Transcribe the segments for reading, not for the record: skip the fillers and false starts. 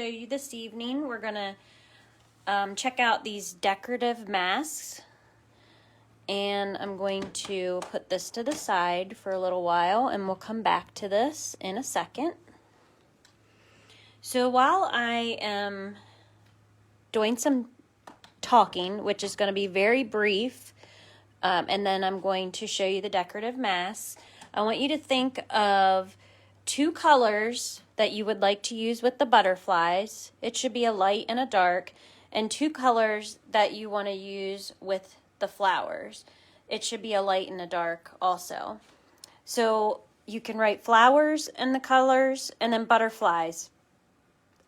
Show you this evening. We're gonna check out these decorative masks, and I'm going to put this to the side for a little while, and we'll come back to this in a second. So while I am doing some talking, which is going to be very brief, and then I'm going to show you the decorative masks, I want you to think of 2 colors that you would like to use with the butterflies. It should be a light and a dark, and 2 colors that you want to use with the flowers. It should be a light and a dark also. So you can write flowers and the colors, and then butterflies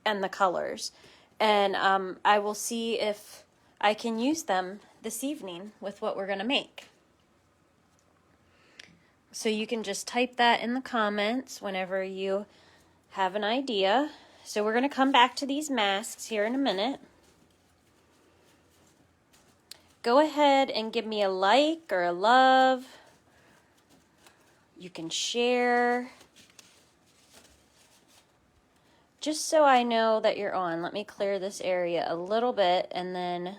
and the colors. And I will see if I can use them this evening with what we're going to make. So you can just type that in the comments whenever you have an idea. So we're going to come back to these masks here in a minute. Go ahead and give me a like or a love. You can share. Just so I know that you're on, let me clear this area a little bit and then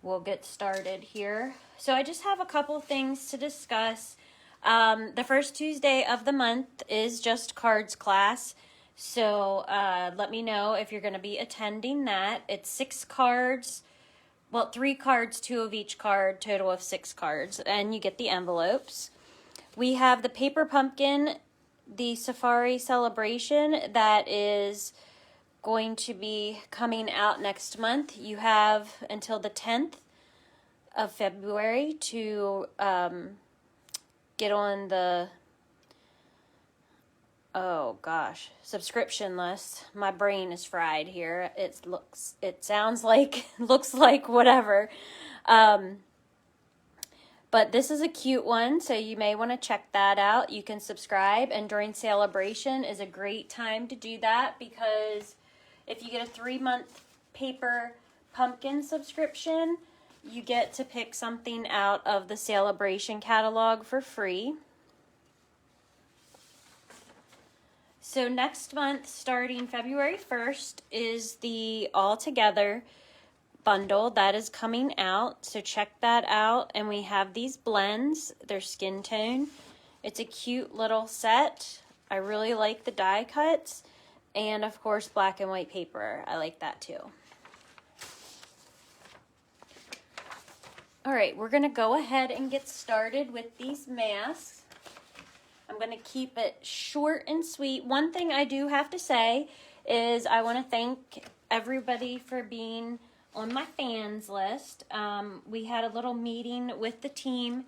we'll get started here. So I just have a couple things to discuss. The first Tuesday of the month is just cards class. So let me know if you're going to be attending that. It's 6 cards. Well, 3 cards, 2 of each card, total of 6 cards. And you get the envelopes. We have the paper pumpkin, the Safari Celebration that is going to be coming out next month. You have until the 10th of February to get on the, oh gosh, subscription list. My brain is fried here. It sounds like, looks like whatever. But this is a cute one, so you may want to check that out. You can subscribe, and during celebration is a great time to do that, because if you get a 3-month paper pumpkin subscription, you get to pick something out of the celebration catalog for free. So next month, starting February 1st, is the All Together bundle that is coming out. So check that out. And we have these blends. They're skin tone. It's a cute little set. I really like the die cuts. And of course, black and white paper. I like that too. All right, we're going to go ahead and get started with these masks. I'm going to keep it short and sweet. One thing I do have to say is I want to thank everybody for being on my fans list. We had a little meeting with the team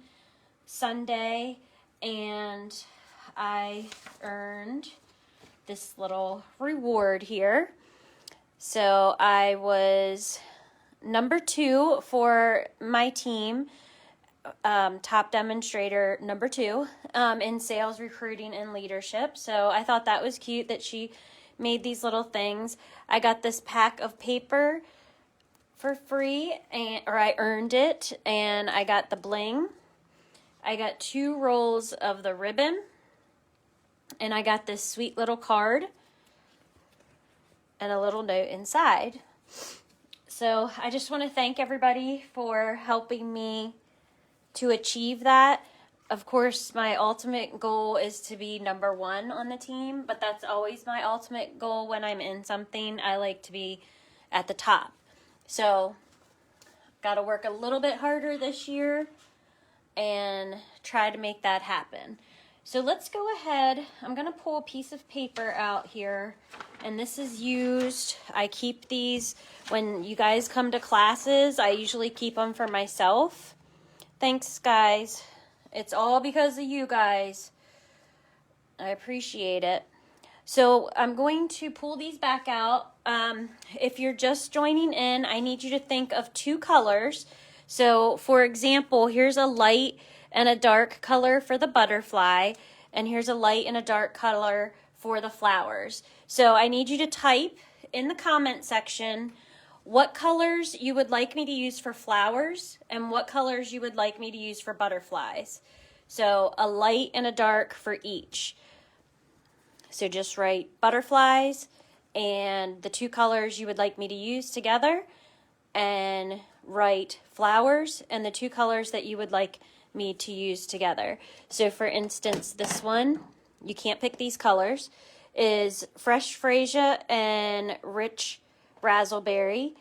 Sunday, and I earned this little reward here. So I was number 2 for my team, top demonstrator number 2 in sales, recruiting, and leadership. So I thought that was cute that she made these little things. I got this pack of paper for free, or I earned it, and I got the bling. I got 2 rolls of the ribbon, and I got this sweet little card and a little note inside. So I just want to thank everybody for helping me to achieve that. Of course, my ultimate goal is to be number 1 on the team, but that's always my ultimate goal when I'm in something. I like to be at the top. So, got to work a little bit harder this year and try to make that happen. So let's go ahead. I'm going to pull a piece of paper out here, and this is used. I keep these when you guys come to classes. I usually keep them for myself. Thanks, guys. It's all because of you guys. I appreciate it. So I'm going to pull these back out. If you're just joining in, I need you to think of 2 colors. So for example, here's a light and a dark color for the butterfly, and here's a light and a dark color for the flowers. So I need you to type in the comment section what colors you would like me to use for flowers and what colors you would like me to use for butterflies. So a light and a dark for each. So just write butterflies and the two colors you would like me to use together, and write flowers and the two colors that you would like me to use together. So for instance, this one, you can't pick these colors, is fresh freesia and rich razzleberry.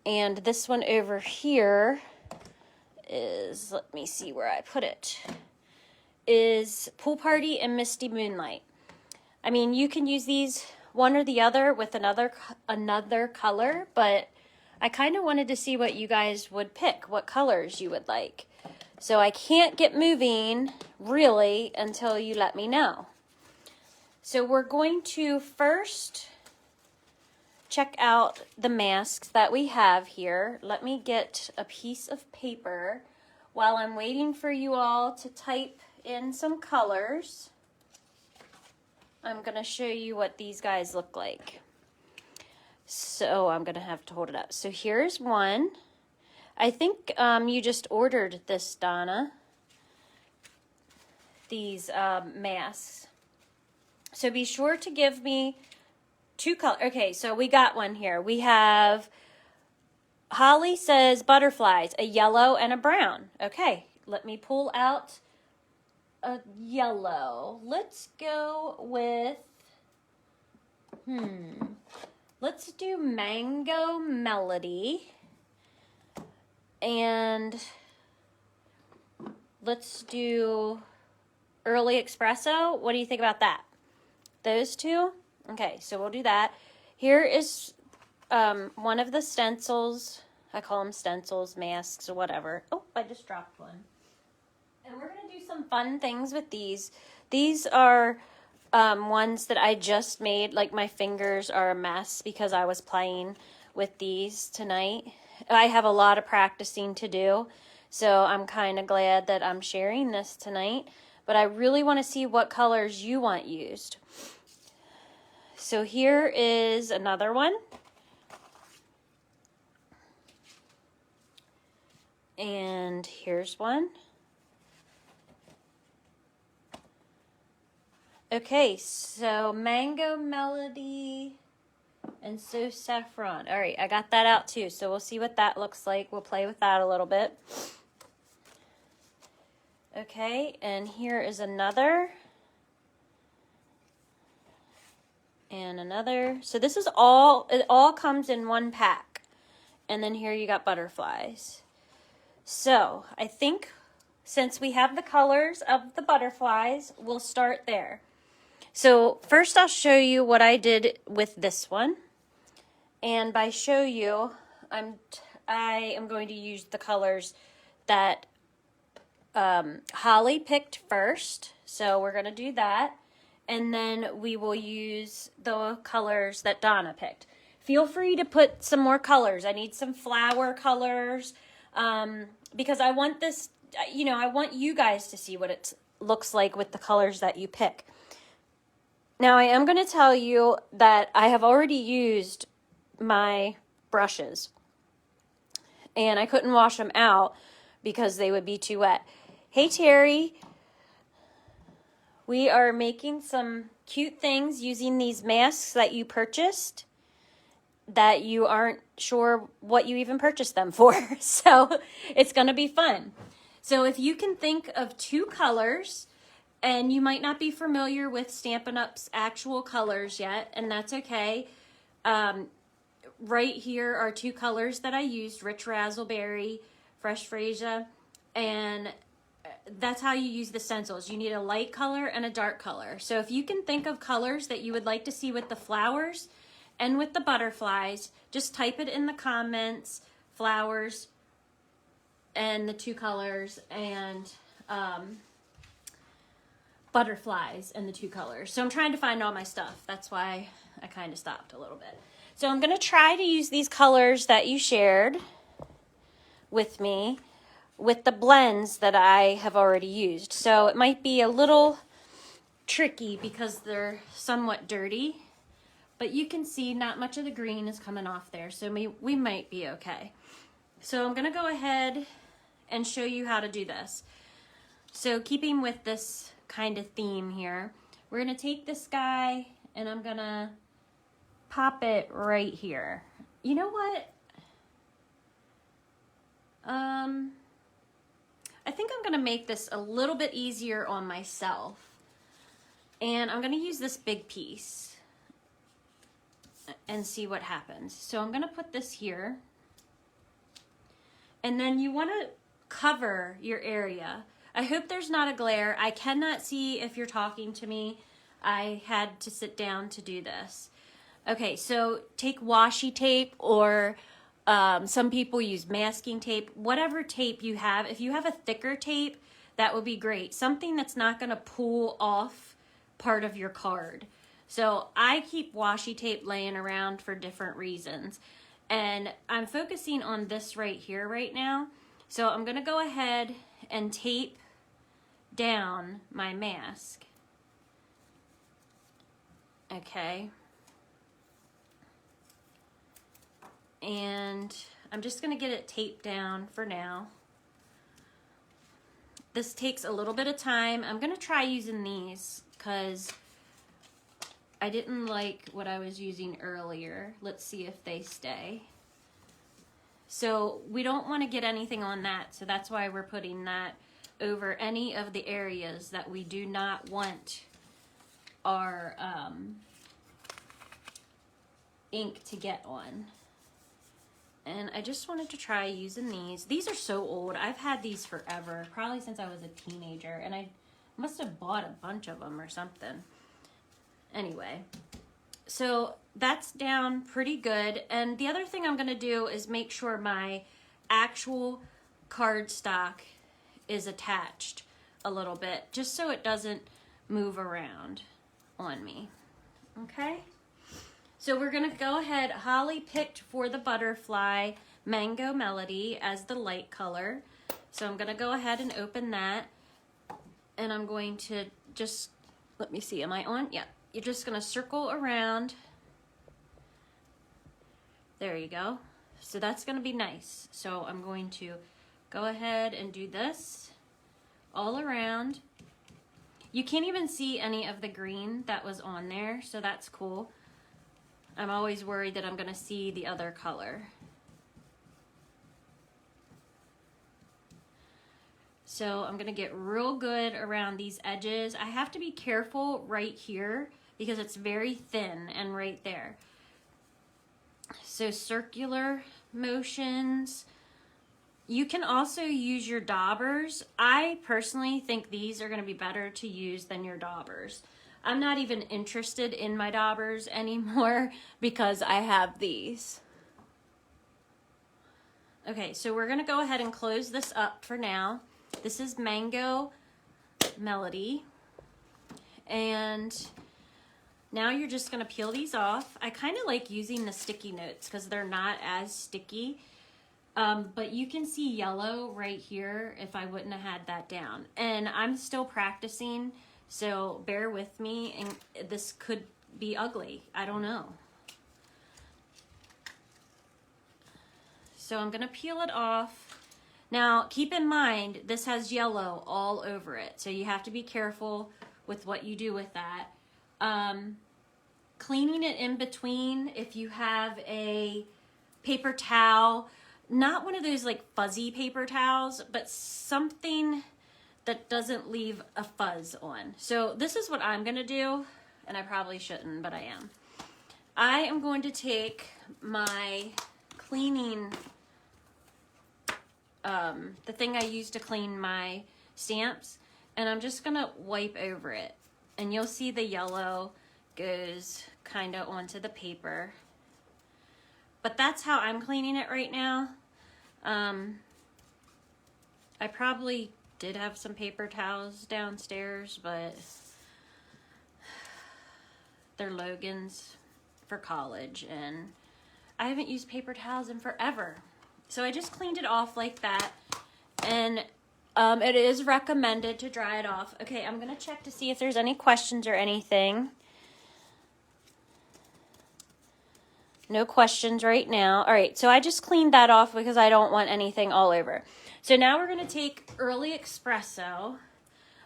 And this one over here is, let me see where I put it, is Pool Party and Misty Moonlight. I mean, you can use these one or the other with another color, but I kind of wanted to see what you guys would pick, what colors you would like. So I can't get moving really until you let me know. So we're going to first check out the masks that we have here. Let me get a piece of paper while I'm waiting for you all to type in some colors. I'm going to show you what these guys look like. So I'm going to have to hold it up. So here's one. I think you just ordered this, Donna. These masks. So be sure to give me two colors. Okay, so we got one here. We have, Holly says butterflies, a yellow and a brown. Okay, let me pull out a yellow. Let's go with, let's do Mango Melody. And let's do Early Espresso. What do you think about that? Those two? Okay, so we'll do that. Here is one of the stencils. I call them stencils, masks, or whatever. Oh, I just dropped one. And we're going to do some fun things with these. These are ones that I just made. Like, my fingers are a mess because I was playing with these tonight. I have a lot of practicing to do, so I'm kind of glad that I'm sharing this tonight. But I really want to see what colors you want used. So here is another one. And here's one. Okay, so Mango Melody and So Saffron. All right, I got that out too, so we'll see what that looks like. We'll play with that a little bit. Okay, and here is another. And another. So this is all, it all comes in one pack. And then here you got butterflies. So I think since we have the colors of the butterflies, we'll start there. So first I'll show you what I did with this one. And by show you, I am going to use the colors that Holly picked first. So we're going to do that. And then we will use the colors that Donna picked. Feel free to put some more colors. I need some flower colors because I want this, you know, I want you guys to see what it looks like with the colors that you pick. Now I am going to tell you that I have already used my brushes and I couldn't wash them out because they would be too wet. Hey Terry, we are making some cute things using these masks that you purchased that you aren't sure what you even purchased them for. So it's going to be fun. So if you can think of two colors, and you might not be familiar with Stampin' Up's actual colors yet, and that's okay. Right here are two colors that I used, Rich Razzleberry, Fresh Freesia, and that's how you use the stencils. You need a light color and a dark color. So if you can think of colors that you would like to see with the flowers and with the butterflies, just type it in the comments, flowers and the two colors, and butterflies and the two colors. So I'm trying to find all my stuff. That's why I kind of stopped a little bit. So I'm going to try to use these colors that you shared with me with the blends that I have already used. So it might be a little tricky because they're somewhat dirty, but you can see not much of the green is coming off there, so we might be okay. So I'm going to go ahead and show you how to do this. So keeping with this kind of theme here, we're going to take this guy and I'm going to pop it right here. You know what? I think I'm gonna make this a little bit easier on myself. And I'm gonna use this big piece and see what happens. So I'm gonna put this here. And then you wanna cover your area. I hope there's not a glare. I cannot see if you're talking to me. I had to sit down to do this. Okay, so take washi tape, or some people use masking tape, whatever tape you have. If you have a thicker tape, that would be great. Something that's not gonna pull off part of your card. So I keep washi tape laying around for different reasons. And I'm focusing on this right here right now. So I'm gonna go ahead and tape down my mask. Okay. And I'm just gonna get it taped down for now. This takes a little bit of time. I'm gonna try using these because I didn't like what I was using earlier. Let's see if they stay. So we don't want to get anything on that, so that's why we're putting that over any of the areas that we do not want our ink to get on. And I just wanted to try using these. These are so old. I've had these forever, probably since I was a teenager, and I must have bought a bunch of them or something. Anyway, so that's down pretty good. And the other thing I'm gonna do is make sure my actual cardstock is attached a little bit, just so it doesn't move around on me, okay? So we're gonna go ahead, Holly picked for the butterfly Mango Melody as the light color. So I'm gonna go ahead and open that, and I'm going to just, let me see, am I on? Yeah, you're just gonna circle around. There you go. So that's gonna be nice. So I'm going to go ahead and do this all around. You can't even see any of the green that was on there, so that's cool. I'm always worried that I'm gonna see the other color. So I'm gonna get real good around these edges. I have to be careful right here because it's very thin and right there. So circular motions. You can also use your daubers. I personally think these are gonna be better to use than your daubers. I'm not even interested in my daubers anymore because I have these. Okay, so we're gonna go ahead and close this up for now. This is Mango Melody. And now you're just gonna peel these off. I kind of like using the sticky notes because they're not as sticky. But you can see yellow right here if I wouldn't have had that down. And I'm still practicing, so bear with me, and this could be ugly. I don't know. So I'm gonna peel it off. Now, keep in mind, this has yellow all over it, so you have to be careful with what you do with that. Cleaning it in between, if you have a paper towel, not one of those like fuzzy paper towels, but something that doesn't leave a fuzz on. So this is what I'm gonna do, and I probably shouldn't, but I am. I am going to take my cleaning, the thing I use to clean my stamps, and I'm just gonna wipe over it. And you'll see the yellow goes kind of onto the paper. But that's how I'm cleaning it right now. I probably did have some paper towels downstairs, but they're Logan's for college, and I haven't used paper towels in forever. So I just cleaned it off like that, and it is recommended to dry it off. Okay, I'm gonna check to see if there's any questions or anything. No questions right now. All right, so I just cleaned that off because I don't want anything all over. So now we're gonna take Early Espresso,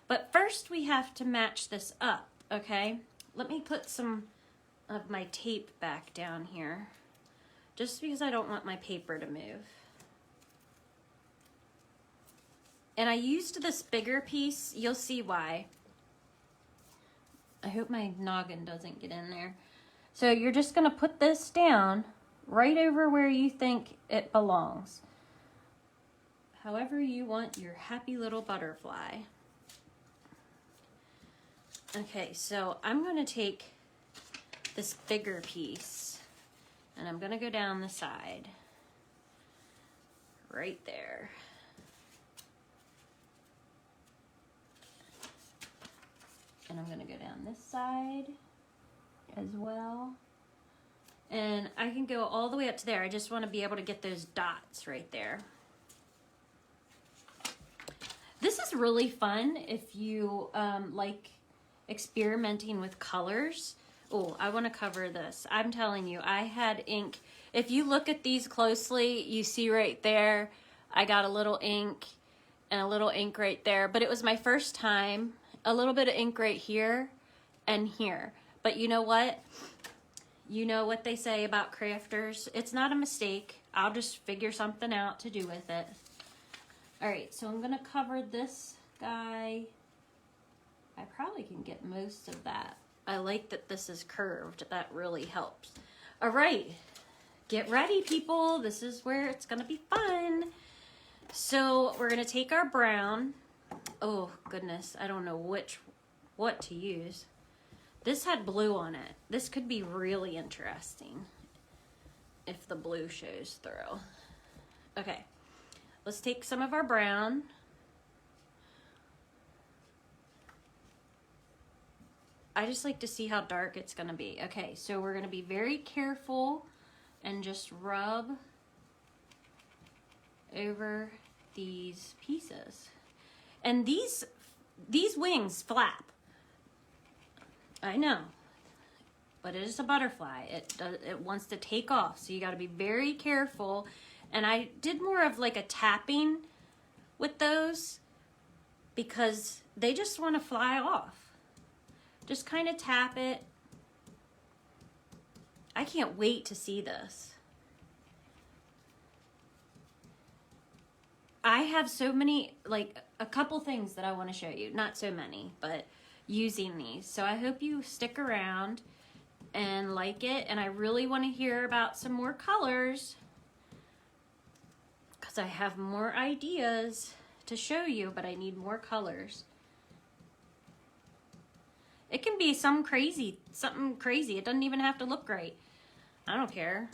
but first we have to match this up, okay? Let me put some of my tape back down here, just because I don't want my paper to move. And I used this bigger piece. You'll see why. I hope my noggin doesn't get in there. So you're just gonna put this down right over where you think it belongs. However you want your happy little butterfly. Okay, so I'm gonna take this bigger piece and I'm gonna go down the side. Right there. And I'm gonna go down this side as well. And I can go all the way up to there. I just wanna be able to get those dots right there. This is really fun if you like experimenting with colors. Oh, I want to cover this. I'm telling you, I had ink. If you look at these closely, you see right there, I got a little ink and a little ink right there. But it was my first time. A little bit of ink right here and here. But you know what? You know what they say about crafters. It's not a mistake. I'll just figure something out to do with it. All right, so I'm gonna cover this guy. I probably can get most of that. I like that this is curved. That really helps. All right, get ready, people. This is where it's gonna be fun. So we're gonna take our brown. Oh goodness, I don't know what to use. This had blue on it. This could be really interesting if the blue shows through. Okay. Let's take some of our brown. I just like to see how dark it's gonna be. Okay, so we're gonna be very careful and just rub over these pieces. And these wings flap. I know, but it is a butterfly. It wants to take off, so you gotta be very careful. And I did more of like a tapping with those because they just want to fly off. Just kind of tap it. I can't wait to see this. I have so many, like a couple things that I want to show you. Not so many, but using these. So I hope you stick around and like it. And I really want to hear about some more colors, because I have more ideas to show you, but I need more colors. It can be something crazy. It doesn't even have to look great. I don't care.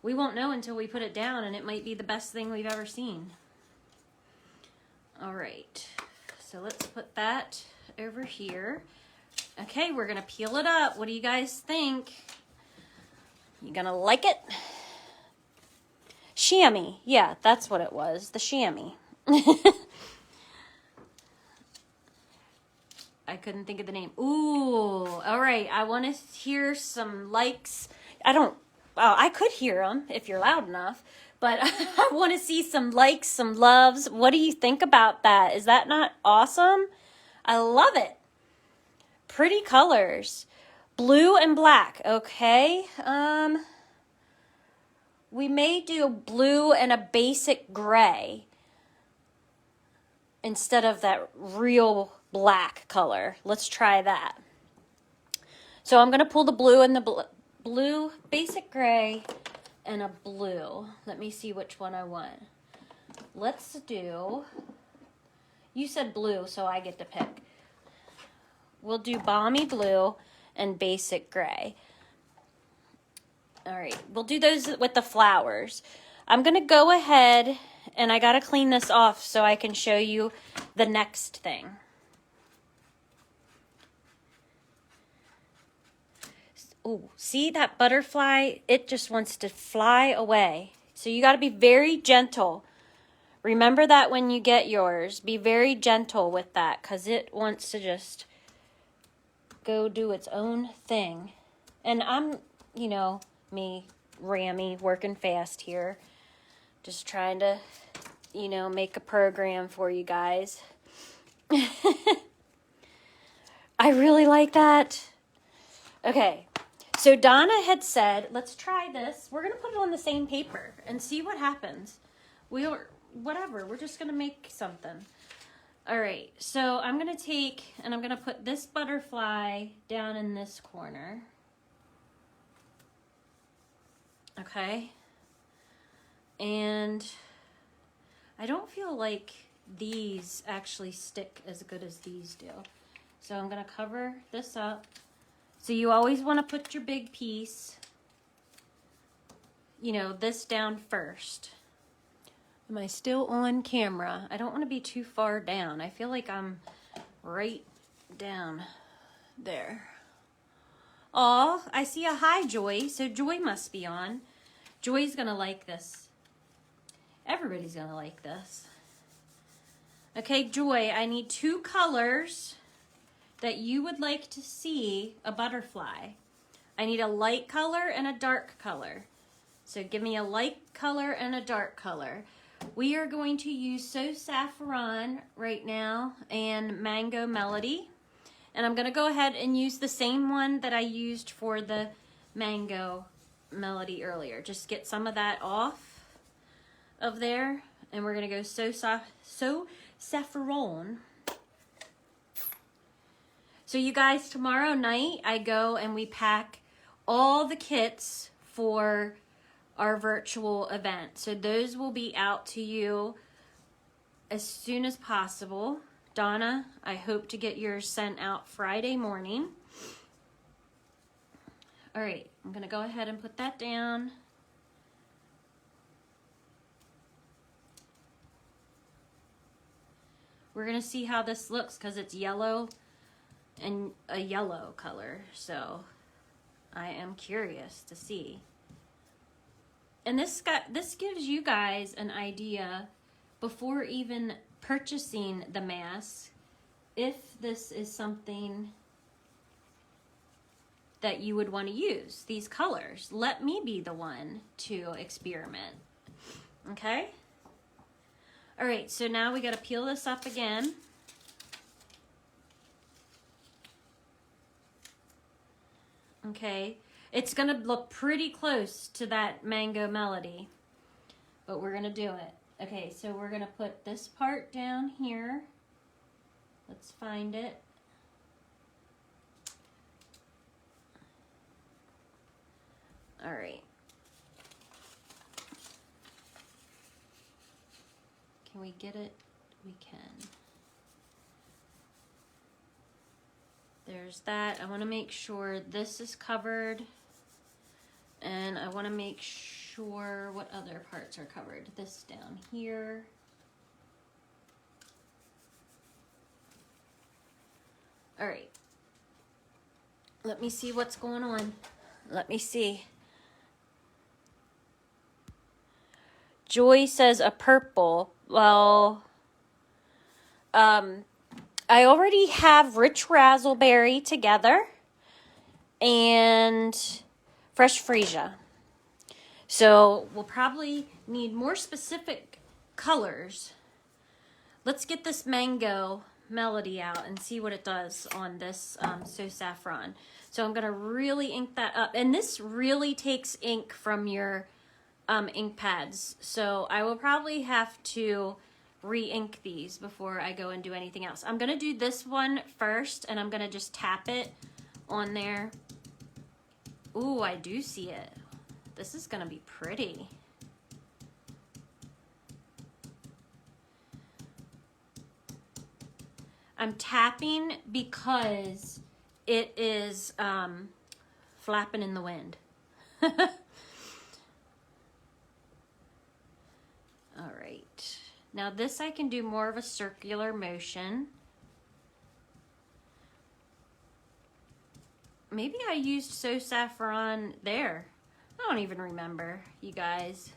We won't know until we put it down, and it might be the best thing we've ever seen. All right, so let's put that over here. Okay, we're gonna peel it up. What do you guys think? You gonna like it? Chamois. Yeah, that's what it was. The chamois. I couldn't think of the name. Ooh, all right. I want to hear some likes. Well, I could hear them if you're loud enough, but I want to see some likes, some loves. What do you think about that? Is that not awesome? I love it. Pretty colors. Blue and black. Okay. We may do blue and a basic gray instead of that real black color. Let's try that. So I'm going to pull the blue and the blue, basic gray, and a blue. Let me see which one I want. Let's do, you said blue, so I get to pick. We'll do balmy blue and basic gray. All right, we'll do those with the flowers. I'm going to go ahead, and I got to clean this off so I can show you the next thing. Oh, see that butterfly? It just wants to fly away. So you got to be very gentle. Remember that when you get yours. Be very gentle with that because it wants to just go do its own thing. And I'm, you know, me, Rammy, working fast here. Just trying to, you know, make a program for you guys. I really like that. Okay, So Donna had said, let's try this. We're going to put it on the same paper and see what happens. Whatever, we're just going to make something. All right, so I'm going to take, and I'm going to put this butterfly down in this corner. Okay. And I don't feel like these actually stick as good as these do. So I'm going to cover this up. So you always want to put your big piece, you know, this down first. Am I still on camera? I don't want to be too far down. I feel like I'm right down there. Oh, I see a hi, Joy. So Joy must be on. Joy's going to like this. Everybody's going to like this. Okay, Joy, I need 2 colors that you would like to see a butterfly. I need a light color and a dark color. So give me a light color and a dark color. We are going to use So Saffron right now and Mango Melody. And I'm going to go ahead and use the same one that I used for the Mango Melody earlier. Just get some of that off of there. And we're going to go So Saffron. So you guys, tomorrow night I go and we pack all the kits for our virtual event. So those will be out to you as soon as possible. Donna, I hope to get yours sent out Friday morning. All right, I'm going to go ahead and put that down. We're going to see how this looks because it's yellow and a yellow color, so I am curious to see. And this gives you guys an idea before even purchasing the mask if this is something that you would want to use, these colors. Let me be the one to experiment. Okay? All right, so now we got to peel this up again. Okay, it's gonna look pretty close to that Mango Melody, but we're gonna do it. Okay, so we're gonna put this part down here. Let's find it. All right. Can we get it? We can. There's that. I want to make sure this is covered. And I want to make sure what other parts are covered. This down here. All right. Let me see what's going on. Let me see. Joy says a purple. Well, I already have Rich Razzleberry together and Fresh Freesia. So we'll probably need more specific colors. Let's get this Mango Melody out and see what it does on this So Saffron. So I'm going to really ink that up. And this really takes ink from your ink pads. So I will probably have to re-ink these before I go and do anything else. I'm going to do this one first, and I'm going to just tap it on there. Ooh, I do see it. This is going to be pretty. I'm tapping because it is flapping in the wind. All right. Now this I can do more of a circular motion. Maybe I used So Saffron there. I don't even remember, you guys.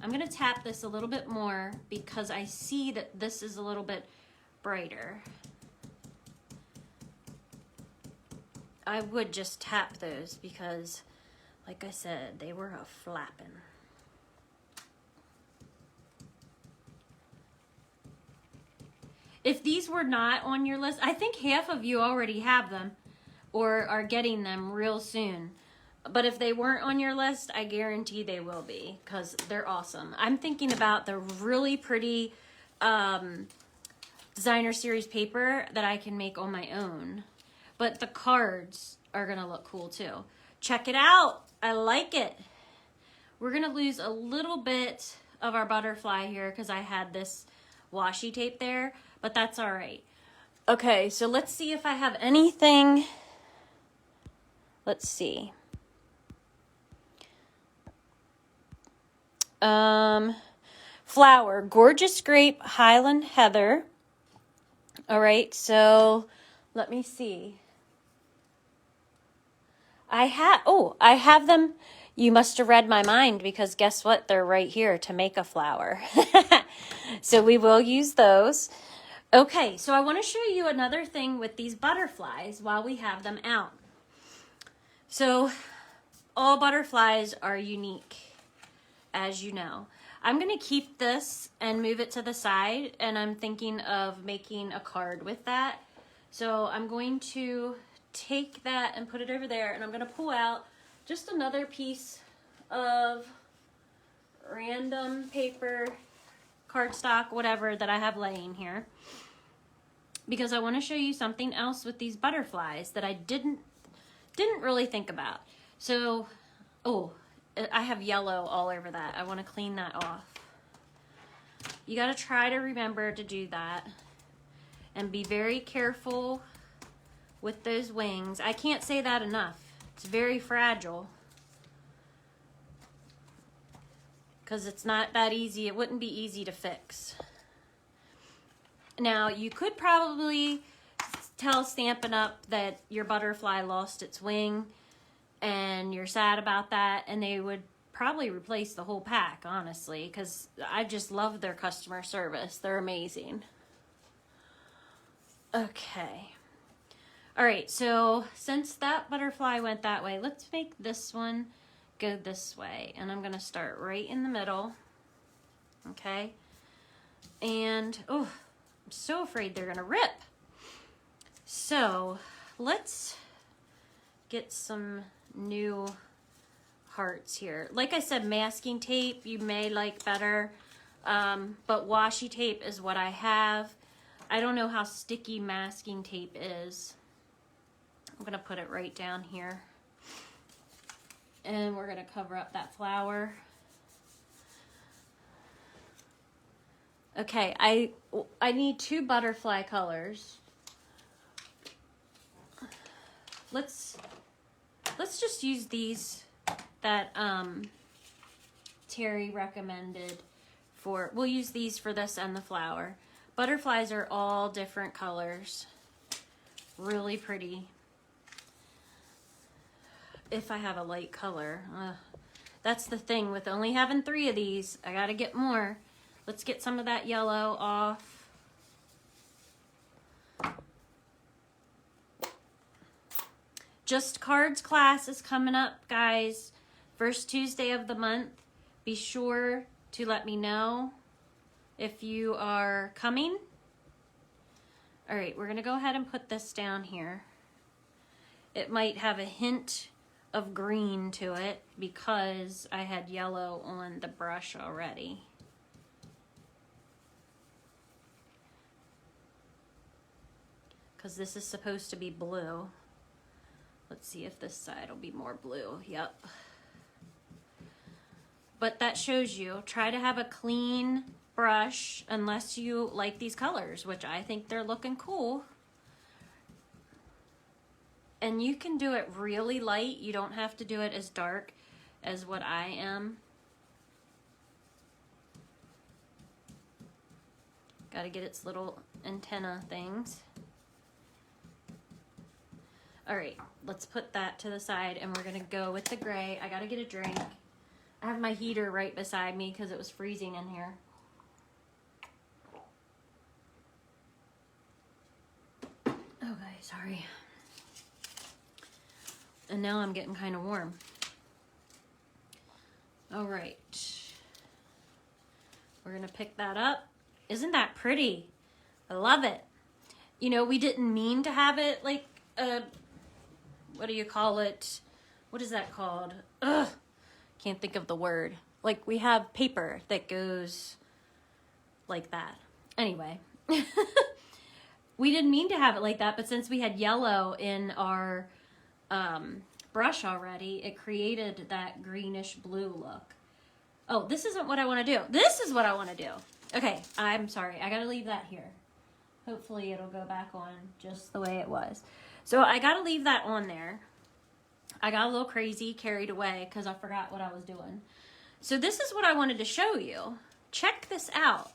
I'm gonna tap this a little bit more because I see that this is a little bit brighter. I would just tap those because, like I said, they were a flapping. If these were not on your list, I think half of you already have them. or are getting them real soon. But if they weren't on your list, I guarantee they will be, because they're awesome. I'm thinking about the really pretty designer series paper that I can make on my own. But the cards are going to look cool too. Check it out. I like it. We're going to lose a little bit of our butterfly here because I had this washi tape there, but that's all right. Okay, so let's see if I have anything. Let's see. Flower, Gorgeous Grape, Highland Heather. All right, so let me see. I have them. You must have read my mind, because guess what? They're right here to make a flower. So we will use those. Okay, so I want to show you another thing with these butterflies while we have them out. So all butterflies are unique, as you know. I'm going to keep this and move it to the side, and I'm thinking of making a card with that. So I'm going to take that and put it over there, and I'm going to pull out just another piece of random paper, cardstock, whatever that I have laying here, because I want to show you something else with these butterflies that I didn't really think about. So, oh, I have yellow all over that. I want to clean that off. You got to try to remember to do that and be very careful with those wings. I can't say that enough. It's very fragile, because it's not that easy. It wouldn't be easy to fix. Now, you could probably tell Stampin' Up that your butterfly lost its wing and you're sad about that, and they would probably replace the whole pack, honestly, because I just love their customer service. They're amazing. Okay. All right, so since that butterfly went that way, let's make this one go this way. And I'm going to start right in the middle. Okay. And, oh, I'm so afraid they're going to rip. So let's get some new hearts here. Like I said, masking tape you may like better, but washi tape is what I have. I don't know how sticky masking tape is. I'm going to put it right down here. And we're going to cover up that flower. Okay, I need 2 butterfly colors. Let's just use these that Terry recommended for. We'll use these for this and the flower. Butterflies are all different colors. Really pretty. If I have a light color. That's the thing with only having 3 of these. I gotta get more. Let's get some of that yellow off. Just Cards class is coming up, guys. First Tuesday of the month. Be sure to let me know if you are coming. All right, we're gonna go ahead and put this down here. It might have a hint of green to it because I had yellow on the brush already. Because this is supposed to be blue. Let's see if this side will be more blue. Yep. But that shows you, try to have a clean brush unless you like these colors, which I think they're looking cool. And you can do it really light. You don't have to do it as dark as what I am. Got to get its little antenna things. All right, let's put that to the side, and we're gonna go with the gray. I gotta get a drink. I have my heater right beside me because it was freezing in here. Okay, sorry. And now I'm getting kind of warm. All right. We're gonna pick that up. Isn't that pretty? I love it. You know, we didn't mean to have it like a what do you call it? What is that called? Ugh, can't think of the word. Like we have paper that goes like that. Anyway, we didn't mean to have it like that, but since we had yellow in our brush already, it created that greenish blue look. Oh, this isn't what I want to do. This is what I want to do. Okay, I'm sorry. I gotta leave that here. Hopefully it'll go back on just the way it was. So I gotta leave that on there. I got a little crazy, carried away, because I forgot what I was doing. So this is what I wanted to show you. Check this out.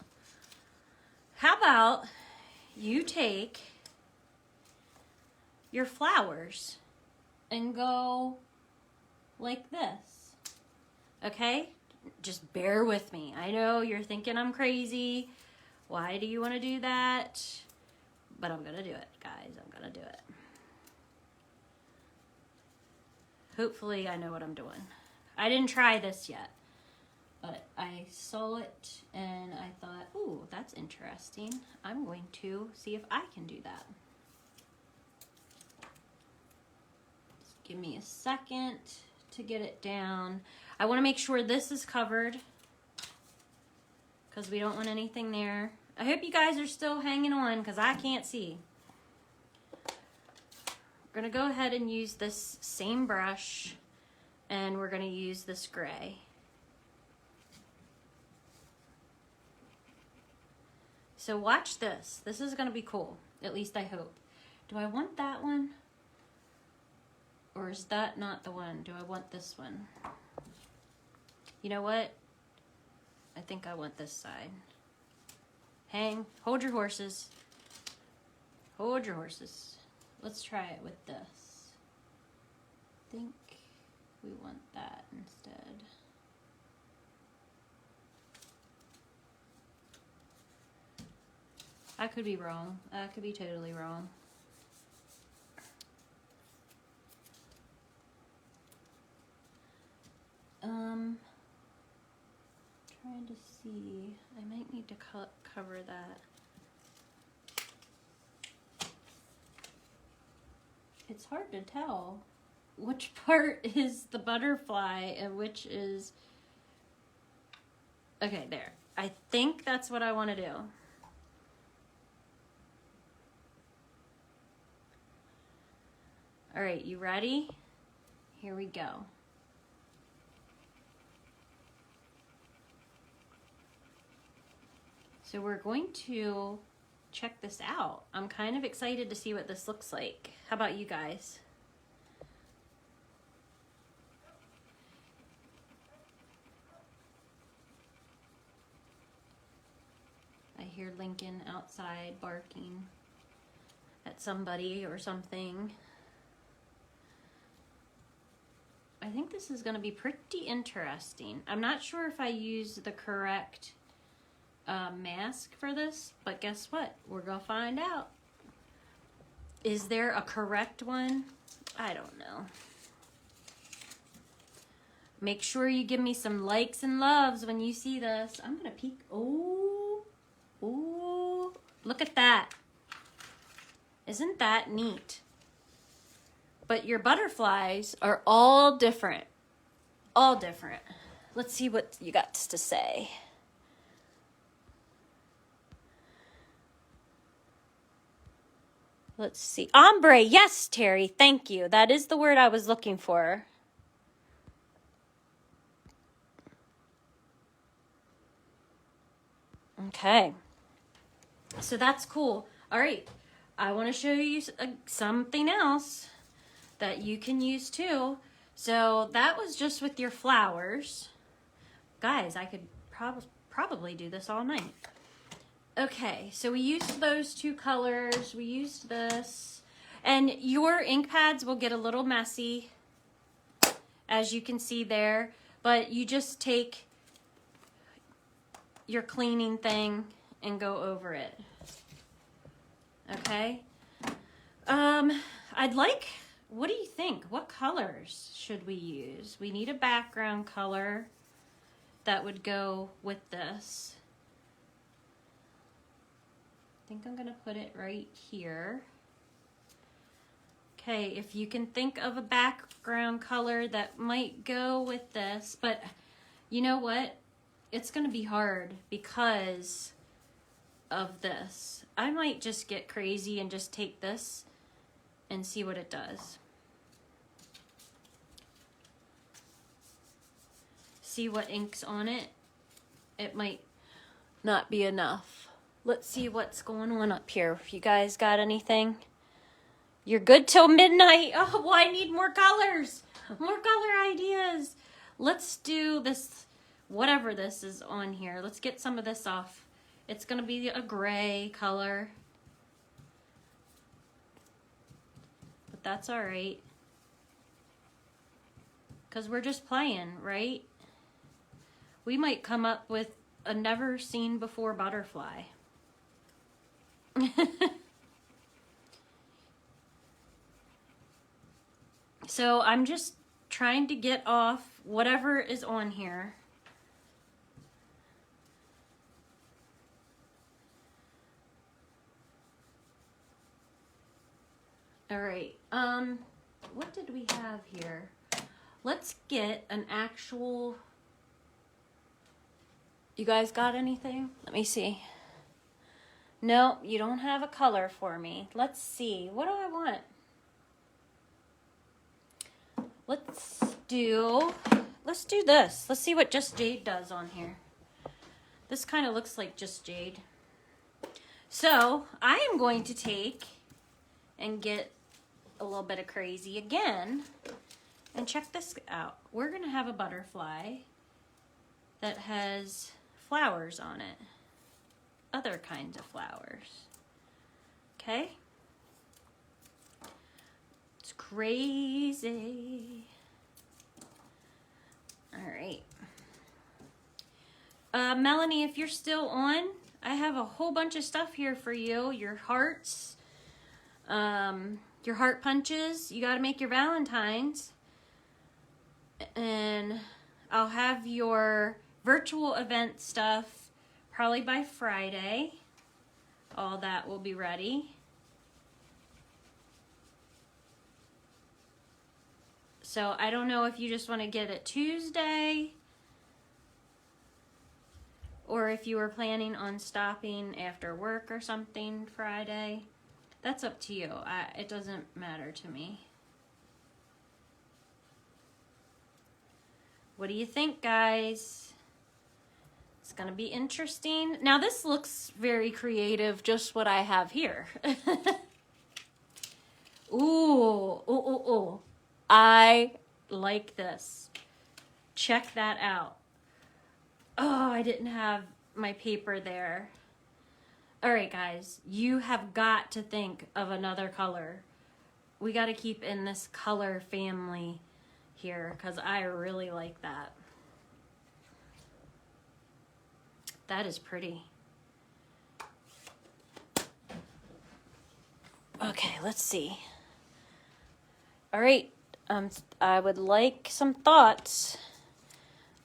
How about you take your flowers and go like this, okay? Just bear with me. I know you're thinking I'm crazy. Why do you want to do that? But I'm going to do it, guys. I'm going to do it. Hopefully I know what I'm doing. I didn't try this yet, but I saw it and I thought, ooh, that's interesting. I'm going to see if I can do that. Just give me a second to get it down. I want to make sure this is covered because we don't want anything there. I hope you guys are still hanging on because I can't see. We're going to go ahead and use this same brush and we're going to use this gray. So watch this. This is going to be cool. At least I hope. Do I want that one? Or is that not the one? Do I want this one? You know what? I think I want this side. Hold your horses. Hold your horses. Let's try it with this. I think we want that instead. I could be wrong. I could be totally wrong. Trying to see. I might need to cover that. It's hard to tell which part is the butterfly and which is... Okay, there. I think that's what I want to do. All right, you ready? Here we go. So we're going to check this out. I'm kind of excited to see what this looks like. How about you guys? I hear Lincoln outside barking at somebody or something. I think this is going to be pretty interesting. I'm not sure if I use the correct mask for this, but guess what? We're going to find out. Is there a correct one? I don't know. Make sure you give me some likes and loves when you see this. I'm going to peek. Oh, oh, look at that. Isn't that neat? But your butterflies are all different. All different. Let's see what you got to say. Let's see. Ombre. Yes, Terry. Thank you. That is the word I was looking for. Okay. So that's cool. All right. I want to show you something else that you can use too. So that was just with your flowers. Guys, I could probably do this all night. Okay, so we used those two colors. We used this. And your ink pads will get a little messy, as you can see there. But you just take your cleaning thing and go over it. Okay? What do you think? What colors should we use? We need a background color that would go with this. I think I'm gonna put it right here. Okay, if you can think of a background color that might go with this, but you know what? It's gonna be hard because of this. I might just get crazy and just take this and see what it does. See what ink's on it. It might not be enough. Let's see what's going on up here. If you guys got anything? You're good till midnight. Oh, well, I need more colors. More color ideas. Let's do this, whatever this is on here. Let's get some of this off. It's going to be a gray color. But that's all right. Because we're just playing, right? We might come up with a never seen before butterfly. So I'm just trying to get off whatever is on here. All right, what did we have here? Let's get an actual, you guys got anything? Let me see. No, you don't have a color for me. Let's see, what do I want? Let's do this. Let's see what Just Jade does on here. This kind of looks like Just Jade. So I am going to take and get a little bit of crazy again and check this out. We're gonna have a butterfly that has flowers on it. Other kinds of flowers. Okay? It's crazy. All right. Melanie, if you're still on, I have a whole bunch of stuff here for you. Your hearts, your heart punches. You got to make your Valentines. And I'll have your virtual event stuff probably by Friday. All that will be ready. So I don't know if you just want to get it Tuesday or if you were planning on stopping after work or something Friday. That's up to you. It doesn't matter to me. What do you think, guys? It's gonna be interesting. Now this looks very creative, just what I have here. Ooh. I like this. Check that out. Oh, I didn't have my paper there. All right, guys, you have got to think of another color. We got to keep in this color family here because I really like that. That is pretty. Okay, let's see. All right. I would like some thoughts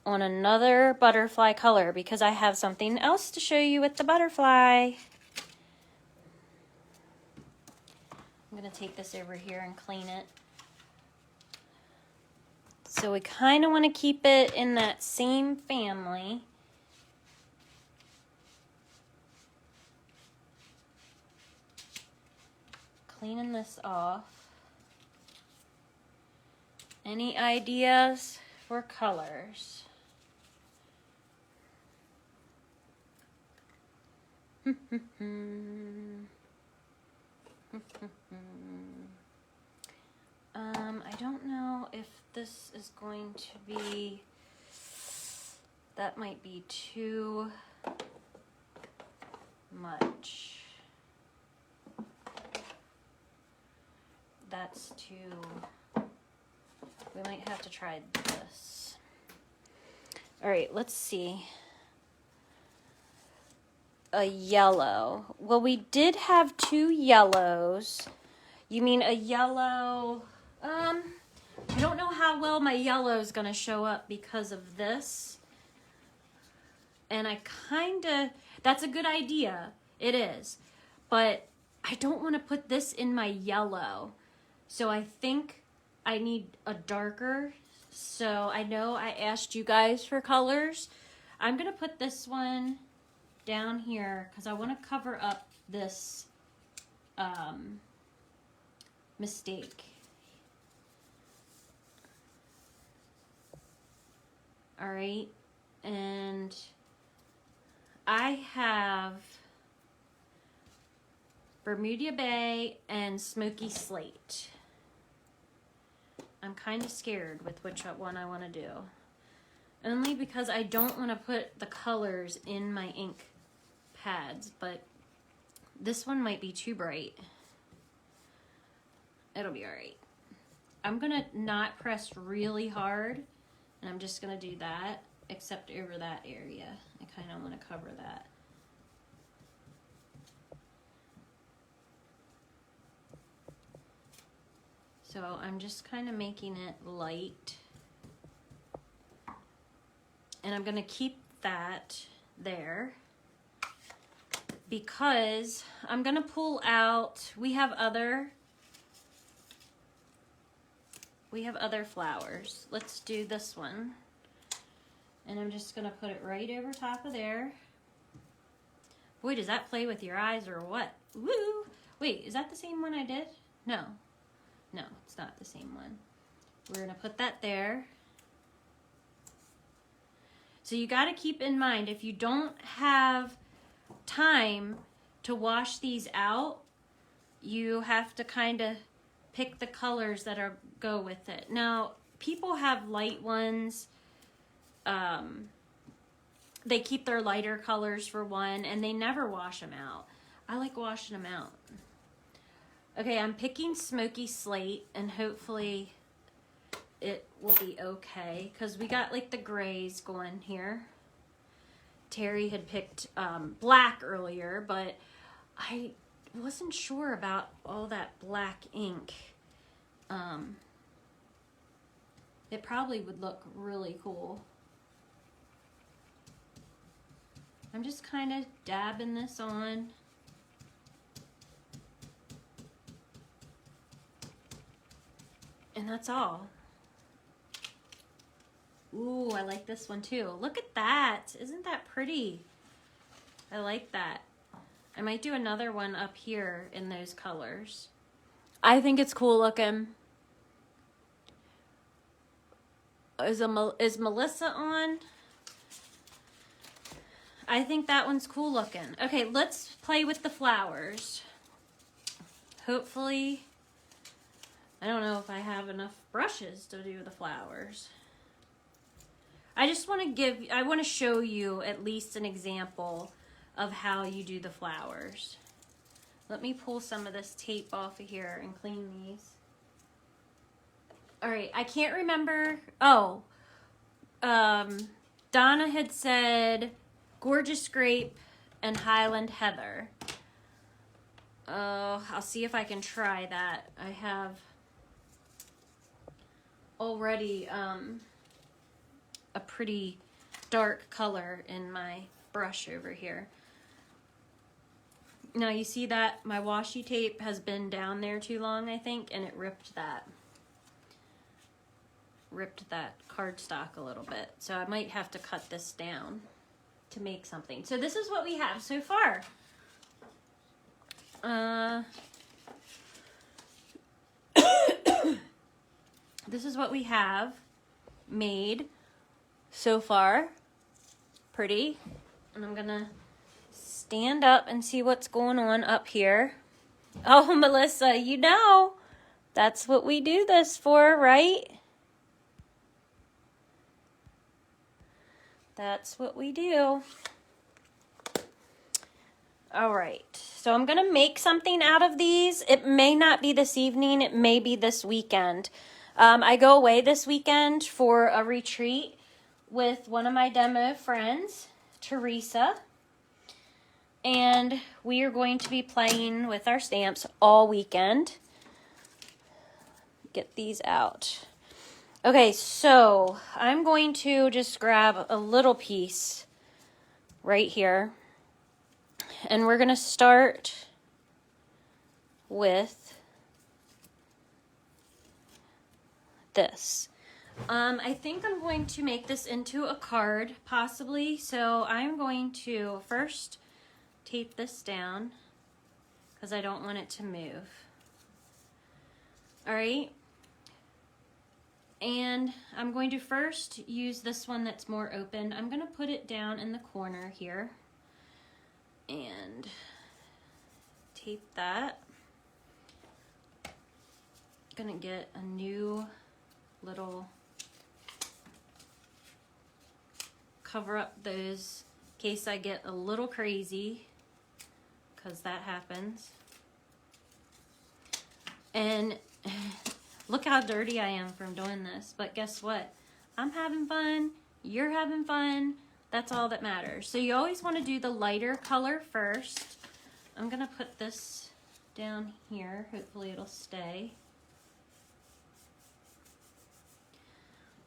on another butterfly color because I have something else to show you with the butterfly. I'm going to take this over here and clean it. So we kind of want to keep it in that same family. Cleaning this off. Any ideas for colors? I don't know if this is going to be, that might be too much. That's too, we might have to try this. All right, let's see. A yellow. Well, we did have two yellows. You mean a yellow, I don't know how well my yellow is going to show up because of this. And I that's a good idea. It is. But I don't want to put this in my yellow So I think I need a darker. So I know I asked you guys for colors. I'm going to put this one down here because I want to cover up this mistake. All right. And I have Bermuda Bay and Smoky Slate. I'm kind of scared with which one I want to do. Only because I don't want to put the colors in my ink pads, but this one might be too bright. It'll be all right. I'm going to not press really hard, and I'm just going to do that, except over that area. I kind of want to cover that. So I'm just kind of making it light. And I'm going to keep that there because I'm going to pull out, we have other flowers. Let's do this one. And I'm just going to put it right over top of there. Boy, does that play with your eyes or what? Woo! Wait, is that the same one I did? No. No, it's not the same one. We're going to put that there. So you got to keep in mind, if you don't have time to wash these out, you have to kind of pick the colors that go with it. Now, people have light ones. They keep their lighter colors for one, and they never wash them out. I like washing them out. Okay, I'm picking Smoky Slate, and hopefully it will be okay, because we got like the grays going here. Terry had picked black earlier, but I wasn't sure about all that black ink. It probably would look really cool. I'm just kind of dabbing this on. And that's all. Ooh, I like this one too. Look at that. Isn't that pretty? I like that. I might do another one up here in those colors. I think it's cool looking. Is Melissa on? I think that one's cool looking. Okay, let's play with the flowers. Hopefully, I don't know if I have enough brushes to do the flowers. I just want to I want to show you at least an example of how you do the flowers. Let me pull some of this tape off of here and clean these. All right, I can't remember. Oh, Donna had said Gorgeous Grape and Highland Heather. I'll see if I can try that. I have already a pretty dark color in my brush over here. Now you see that my washi tape has been down there too long, I think, and it ripped that cardstock a little bit. So I might have to cut this down to make something. So this is what we have so far. This is what we have made so far. Pretty. And I'm gonna stand up and see what's going on up here. Oh, Melissa, you know, that's what we do this for, right? That's what we do. All right, so I'm gonna make something out of these. It may not be this evening, it may be this weekend. I go away this weekend for a retreat with one of my demo friends, Teresa. And we are going to be playing with our stamps all weekend. Get these out. Okay, so I'm going to just grab a little piece right here. And we're going to start with this. I think I'm going to make this into a card, possibly. So I'm going to first tape this down because I don't want it to move. All right. And I'm going to first use this one that's more open. I'm going to put it down in the corner here and tape that. I'm going to get a new little cover up those in case I get a little crazy, because that happens. And look how dirty I am from doing this, but guess what? I'm having fun, you're having fun, that's all that matters. So you always want to do the lighter color first. I'm gonna put this down here, hopefully it'll stay.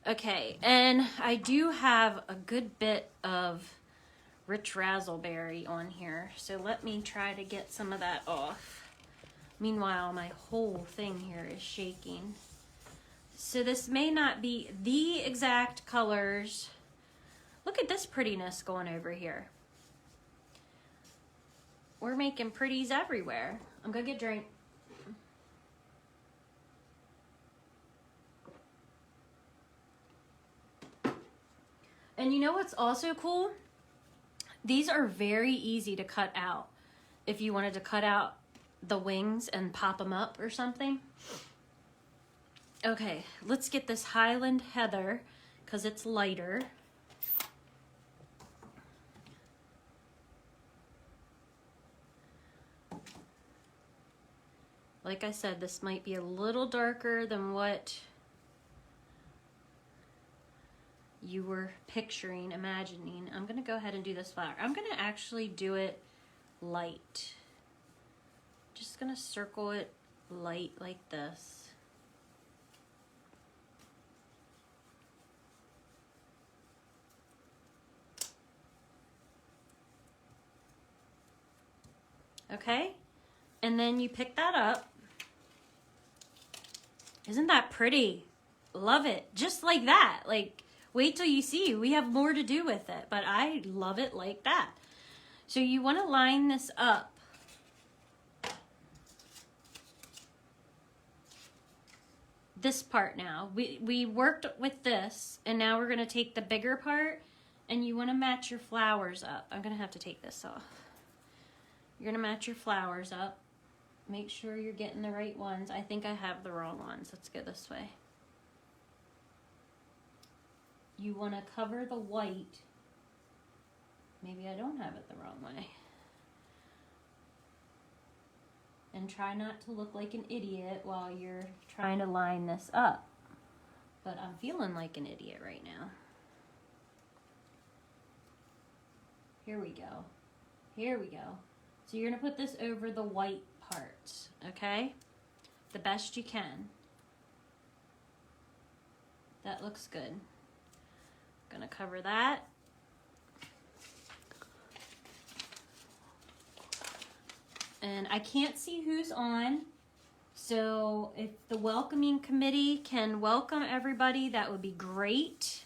Okay, and I do have a good bit of rich raspberry on here, so let me try to get some of that off. Meanwhile, my whole thing here is shaking. So this may not be the exact colors. Look at this prettiness going over here. We're making pretties everywhere. I'm gonna get a drink. And you know what's also cool? These are very easy to cut out. If you wanted to cut out the wings and pop them up or something. Okay, let's get this Highland Heather because it's lighter. Like I said, this might be a little darker than what you were picturing, imagining. I'm gonna go ahead and do this flower. I'm gonna actually do it light. Just gonna circle it light like this. Okay, and then you pick that up. Isn't that pretty? Love it, just like that. Like, wait till you see, we have more to do with it, but I love it like that. So you want to line this up. This part now. We worked with this, and now we're going to take the bigger part, and you want to match your flowers up. I'm going to have to take this off. You're going to match your flowers up. Make sure you're getting the right ones. I think I have the wrong ones. Let's go this way. You want to cover the white. Maybe I don't have it the wrong way. And try not to look like an idiot while you're trying to line this up. But I'm feeling like an idiot right now. Here we go. Here we go. So you're going to put this over the white parts, okay? The best you can. That looks good. Gonna cover that. And I can't see who's on, so if the welcoming committee can welcome everybody, that would be great.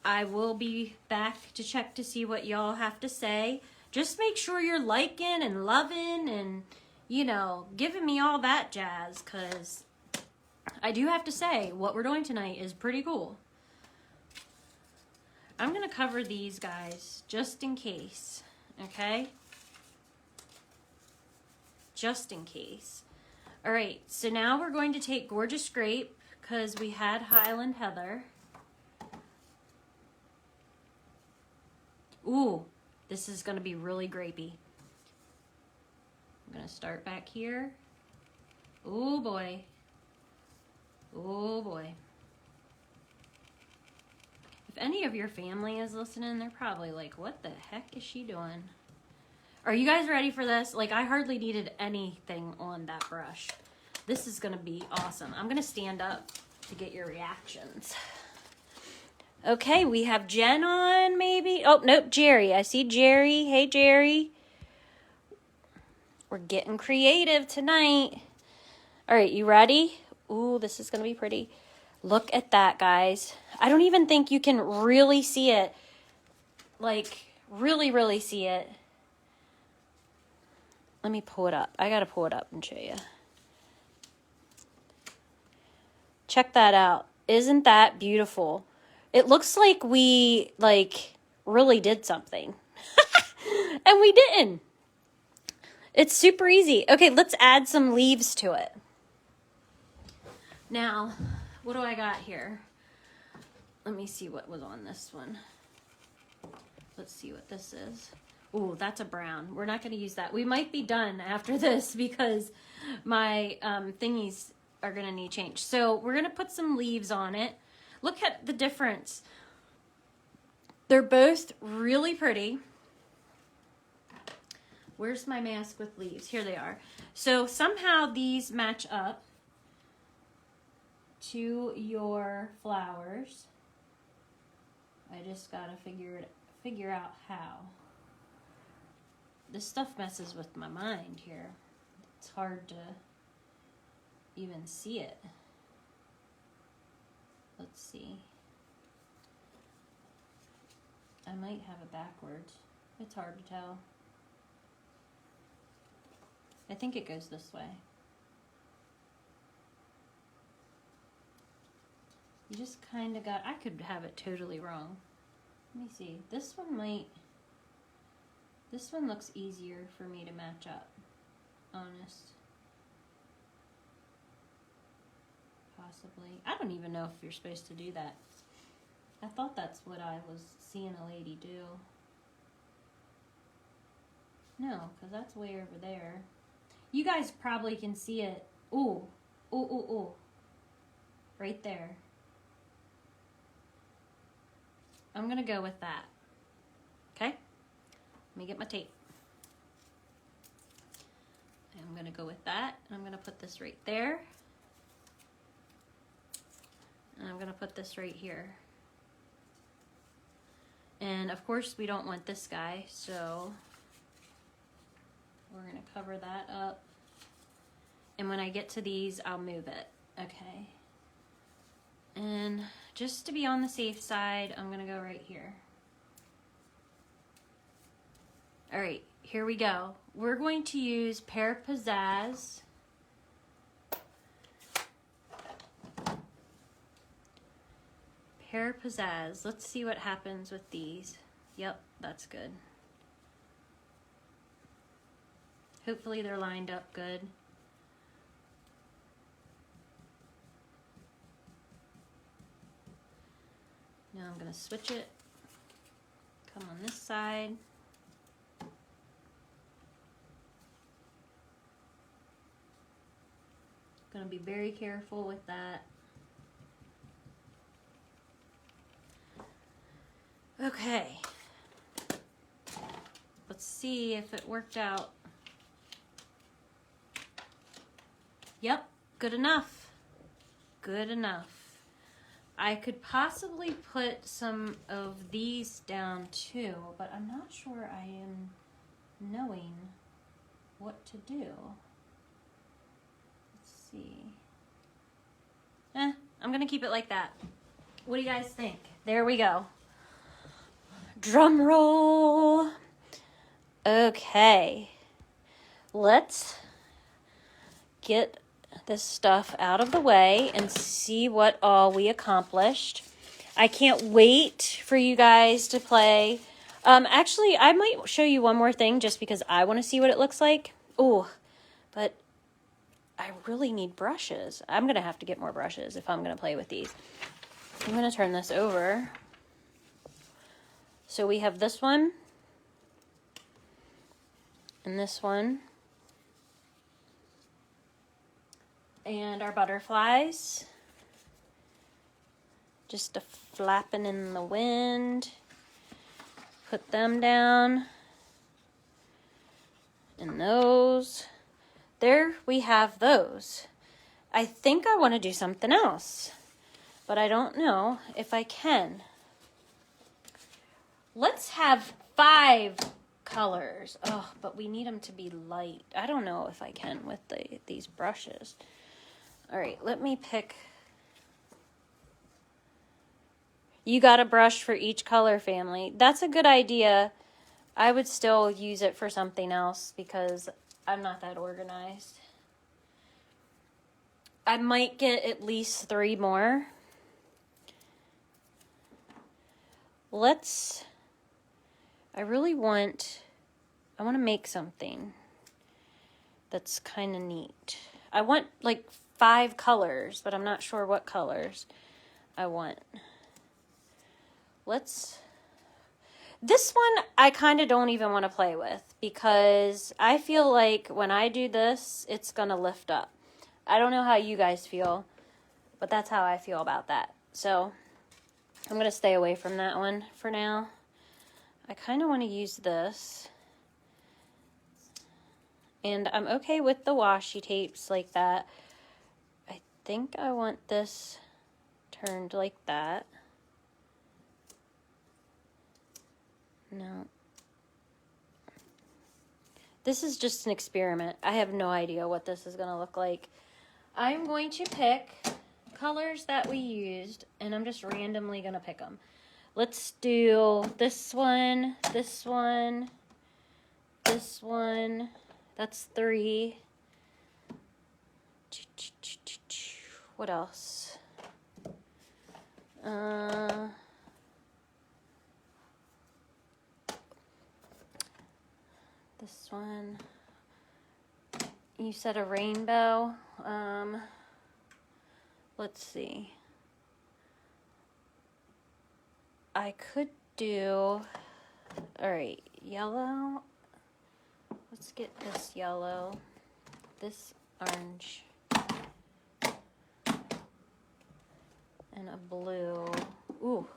I will be back to check to see what y'all have to say. Just make sure you're liking and loving and, you know, giving me all that jazz, because I do have to say, what we're doing tonight is pretty cool. I'm going to cover these guys just in case, okay? Just in case. All right, so now we're going to take Gorgeous Grape because we had Highland Heather. Ooh, this is going to be really grapey. I'm going to start back here. Oh boy. Oh boy. If any of your family is listening, they're probably like, what the heck is she doing? Are you guys ready for this? Like, I hardly needed anything on that brush. This is going to be awesome. I'm going to stand up to get your reactions. Okay, we have Jen on, maybe. Oh, nope, Jerry. I see Jerry. Hey, Jerry. We're getting creative tonight. All right, you ready? Ooh, this is going to be pretty. Look at that, guys. I don't even think you can really see it. Like, really, really see it. Let me pull it up. I got to pull it up and show you. Check that out. Isn't that beautiful? It looks like we, like, really did something. And we didn't. It's super easy. Okay, let's add some leaves to it. Now, what do I got here? Let me see what was on this one. Let's see what this is. Ooh, that's a brown. We're not going to use that. We might be done after this because my thingies are going to need change. So we're going to put some leaves on it. Look at the difference. They're both really pretty. Where's my mask with leaves? Here they are. So somehow these match up to your flowers. I just gotta figure out how. This stuff messes with my mind here. It's hard to even see it. Let's see. I might have it backwards. It's hard to tell. I think it goes this way. You just kind of got, I could have it totally wrong. Let me see. This one looks easier for me to match up. Honest. Possibly. I don't even know if you're supposed to do that. I thought that's what I was seeing a lady do. No, because that's way over there. You guys probably can see it. Ooh, ooh, ooh, ooh. Right there. I'm going to go with that. Okay? Let me get my tape. And I'm going to go with that. And I'm going to put this right there. And I'm going to put this right here. And of course we don't want this guy, so we're going to cover that up. And when I get to these, I'll move it. Okay. And just to be on the safe side, I'm going to go right here. All right, here we go. We're going to use Pear Pizzazz. Pear Pizzazz. Let's see what happens with these. Yep, that's good. Hopefully they're lined up good. Now I'm going to switch it. Come on this side. Going to be very careful with that. Okay. Let's see if it worked out. Yep, good enough. Good enough. I could possibly put some of these down too, but I'm not sure I am knowing what to do. Let's see. I'm gonna keep it like that. What do you guys think? There we go. Drum roll. Okay. Let's get this stuff out of the way and see what all we accomplished. I can't wait for you guys to play. Actually, I might show you one more thing just because I want to see what it looks like. Oh, but I really need brushes. I'm going to have to get more brushes if I'm going to play with these. I'm going to turn this over. So we have this one and this one. And our butterflies, just a flapping in the wind. Put them down. And those. There we have those. I think I want to do something else, but I don't know if I can. Let's have 5 colors. Oh, but we need them to be light. I don't know if I can with these brushes. All right, let me pick. You got a brush for each color family. That's a good idea. I would still use it for something else because I'm not that organized. I might get at least 3 more. I want to make something that's kind of neat. I want like 5 colors, but I'm not sure what colors I want. This one I kind of don't even want to play with because I feel like when I do this, it's going to lift up. I don't know how you guys feel, but that's how I feel about that. So I'm going to stay away from that one for now. I kind of want to use this. And I'm okay with the washi tapes like that. I think I want this turned like that. No. This is just an experiment. I have no idea what this is going to look like. I'm going to pick colors that we used, and I'm just randomly going to pick them. Let's do this one, this one, this one. That's 3. What else? This one. You said a rainbow. Let's see. I could do, all right, yellow. Let's get this yellow, this orange, and a blue. Ooh,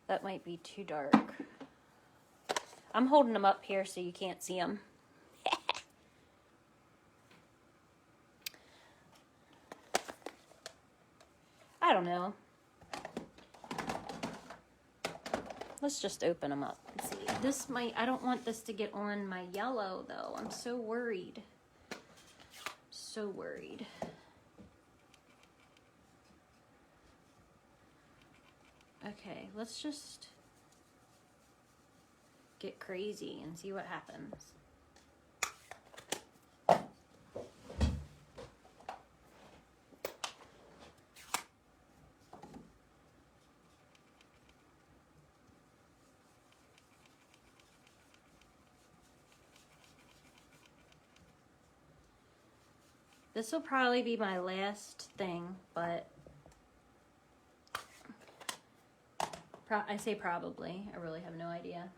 that might be too dark. I'm holding them up here so you can't see them. I don't know. Let's just open them up and see. This might, I don't want this to get on my yellow though. I'm so worried. So worried. Okay, let's just get crazy and see what happens. This will probably be my last thing, but I say probably. I really have no idea.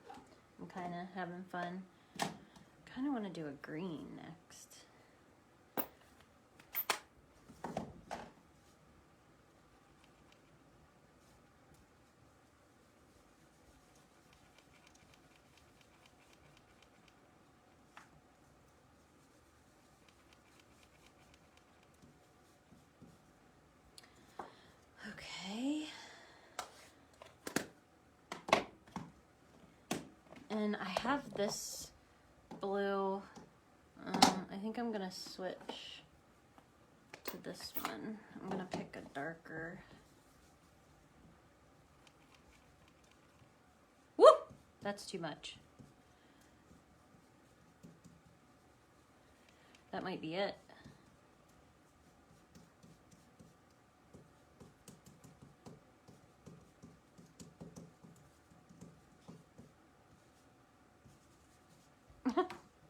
I'm kind of having fun. Kind of want to do a green next. Okay. And I have this blue. I think I'm gonna switch to this one. I'm gonna pick a darker. Whoop! That's too much. That might be it.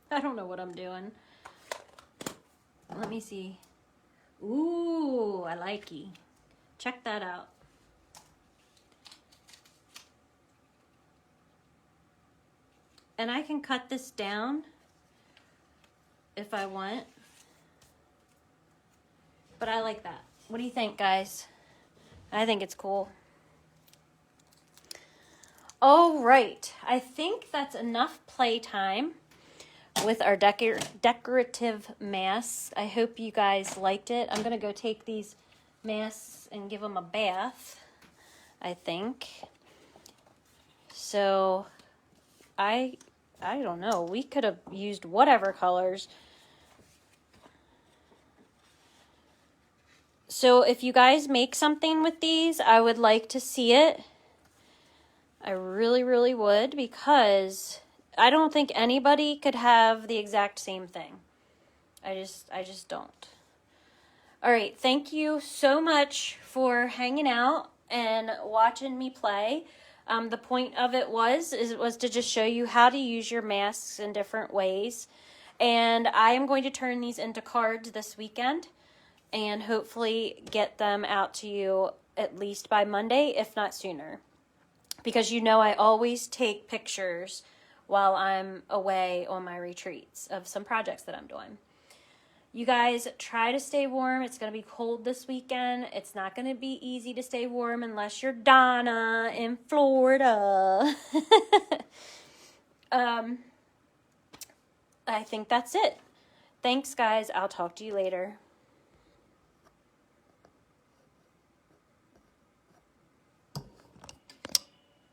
I don't know what I'm doing. Let me see. Ooh, I likey. Check that out. And I can cut this down if I want. But I like that. What do you think, guys? I think it's cool. All right. I think that's enough playtime with our decorative masks. I hope you guys liked it. I'm going to go take these masks and give them a bath, I think. So, I don't know. We could have used whatever colors. So if you guys make something with these, I would like to see it. I really, really would, because I don't think anybody could have the exact same thing. I just don't. All right, thank you so much for hanging out and watching me play. The point of it was to just show you how to use your masks in different ways. And I am going to turn these into cards this weekend and hopefully get them out to you at least by Monday, if not sooner. Because you know I always take pictures while I'm away on my retreats of some projects that I'm doing. You guys try to stay warm. It's going to be cold this weekend. It's not going to be easy to stay warm unless you're Donna in Florida. I think that's it. Thanks, guys. I'll talk to you later.